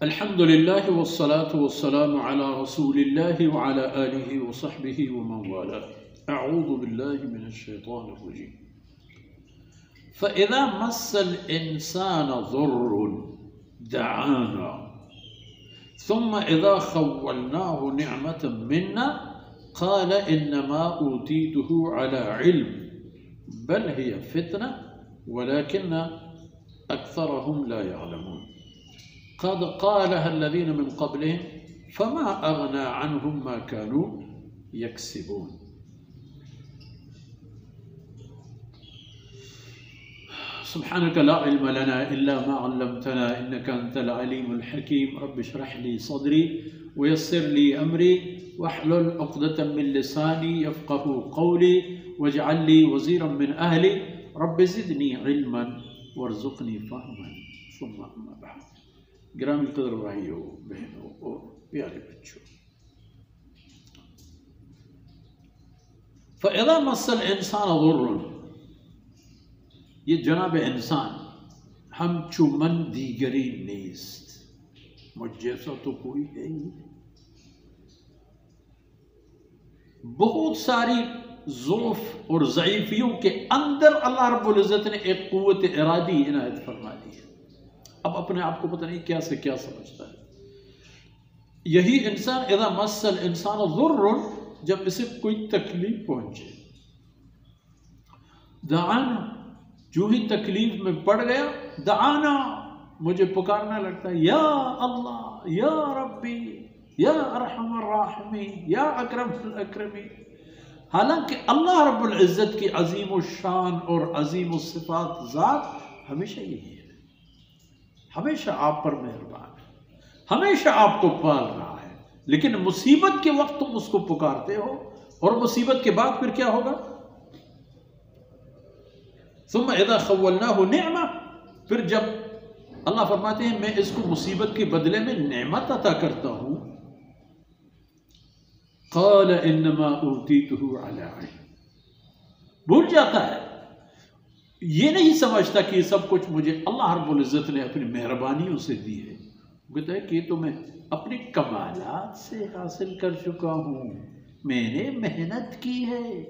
الحمد لله والصلاة والسلام على رسول الله وعلى آله وصحبه ومن والاه. أعوذ بالله من الشيطان الرجيم. فإذا مس الإنسان ضر دعانا ثم إذا خولناه نعمة منا قال إنما أوتيته على علم بل هي فتنة ولكن أكثرهم لا يعلمون. قد قالها الذين من قبلهم فما أغنى عنهم ما كانوا يكسبون. سبحانك لا علم لنا إلا ما علمتنا إنك أنت العليم الحكيم. رب اشرح لي صدري ويسر لي أمري واحلل عقدة من لساني يفقه قولي واجعل لي وزيرا من أهلي رب زدني علما وارزقني فهما. ثم أما بعد. گرامی قدر بھائیوں بہنوں اور پیارے بچوں، فَإِذَا مَسَّ الْإِنسَانَ ضُرٌّ، یہ جناب انسان ہم چومن دیگری نیست، مجھ جیسا تو کوئی ہے ہی نہیں۔ بہت ساری ضعف اور ضعیفیوں کے اندر اللہ رب العزت نے ایک قوت ارادی عنایت فرما دی ہے۔ اب اپنے آپ کو پتہ نہیں کیا سے کیا سمجھتا ہے۔ یہی انسان اذا مس الانسان ضر، جب اسے کوئی تکلیف پہنچے، دعانا، جو ہی تکلیف میں پڑ گیا، دعانا، مجھے پکارنا لگتا ہے، یا اللہ، یا ربی، یا ارحم الراحمین، یا اکرم الاکرمین۔ حالانکہ اللہ رب العزت کی عظیم الشان اور عظیم الصفات ذات ہمیشہ یہی ہے، ہمیشہ آپ پر مہربان ہے، ہمیشہ آپ کو پال رہا ہے، لیکن مصیبت کے وقت تم اس کو پکارتے ہو اور مصیبت کے بعد پھر کیا ہوگا؟ ثم اذا خولناہ نعمہ، پھر جب اللہ فرماتے ہیں میں اس کو مصیبت کے بدلے میں نعمت عطا کرتا ہوں، قال انما اوتیتہ علی علم، بھول جاتا ہے، یہ نہیں سمجھتا کہ یہ سب کچھ مجھے اللہ رب العزت نے اپنی مہربانیوں سے دی ہے۔ وہ کہتا ہے کہ یہ تو میں اپنی کمالات سے حاصل کر چکا ہوں، میں نے محنت کی ہے،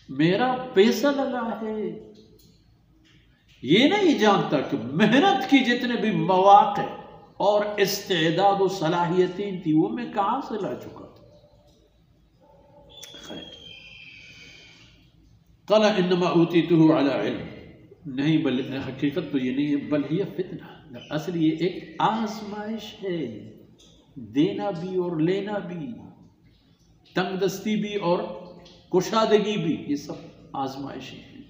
میرا پیسہ لگا ہے۔ یہ نہیں جانتا کہ محنت کی جتنے بھی مواقع اور استعداد و صلاحیتیں تھی وہ میں کہاں سے لا چکا تھا۔ خیر، قال انما اوتیتہ علی علم، نہیں، بل حقیقت تو یہ نہیں ہے، بل ہی فتنہ، اصل یہ ایک آزمائش ہے، دینا بھی اور لینا بھی، تنگ دستی بھی اور کشادگی بھی، یہ سب آزمائشیں ہیں۔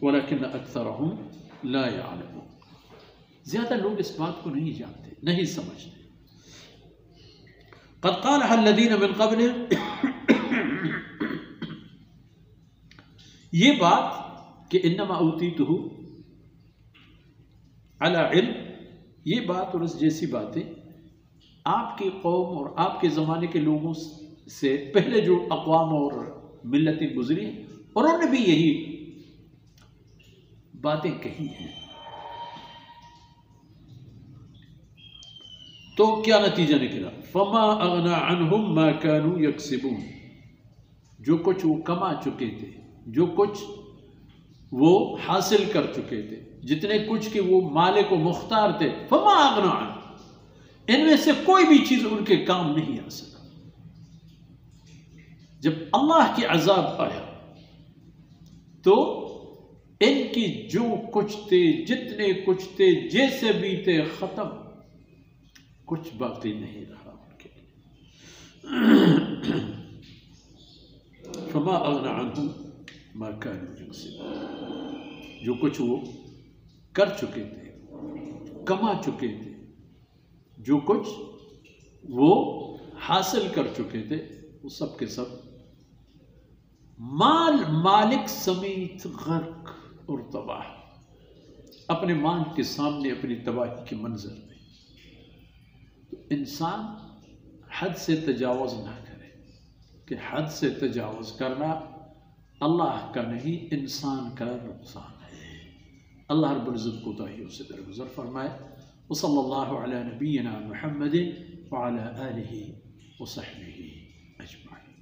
ولیکن اکثرہم لا یعلمون، زیادہ لوگ اس بات کو نہیں جانتے، نہیں سمجھتے۔ قد قالها الذین من قبلهم، یہ بات کہ انما اوتیتہ علی علم، یہ بات اور اس جیسی باتیں آپ کی قوم اور آپ کے زمانے کے لوگوں سے پہلے جو اقوام اور ملتیں گزری ہیں انہوں نے بھی یہی باتیں کہی ہیں۔ تو کیا نتیجہ نکلا؟ فما اغنى عنہم ما كانوا یکسبون، جو کچھ وہ کما چکے تھے، جو کچھ وہ حاصل کر چکے تھے، جتنے کچھ کہ وہ مالک و مختار تھے، فما اغنى عنہم، ان میں سے کوئی بھی چیز ان کے کام نہیں آ سکا۔ جب اللہ کی عذاب آیا تو ان کی جو کچھ تھے، جتنے کچھ تھے، جیسے بھی تھے، ختم، کچھ باقی نہیں رہا ان کے لیے۔ فما اغنى عنہم ما كانوا یکسبون، جو کچھ وہ کر چکے تھے، کما چکے تھے، جو کچھ وہ حاصل کر چکے تھے، وہ سب کے سب مال مالک سمیت غرق اور تباہ، اپنے مال کے سامنے اپنی تباہی کے منظر میں۔ تو انسان حد سے تجاوز نہ کرے، کہ حد سے تجاوز کرنا اللہ کا نہیں، انسان کا نقصان ہے۔ اللہ رب العزت کوتاہیوں سے درگزر فرمائے۔ وصلی اللہ علی نبینا محمد وعلی آلہ وصحبہ اجمعین۔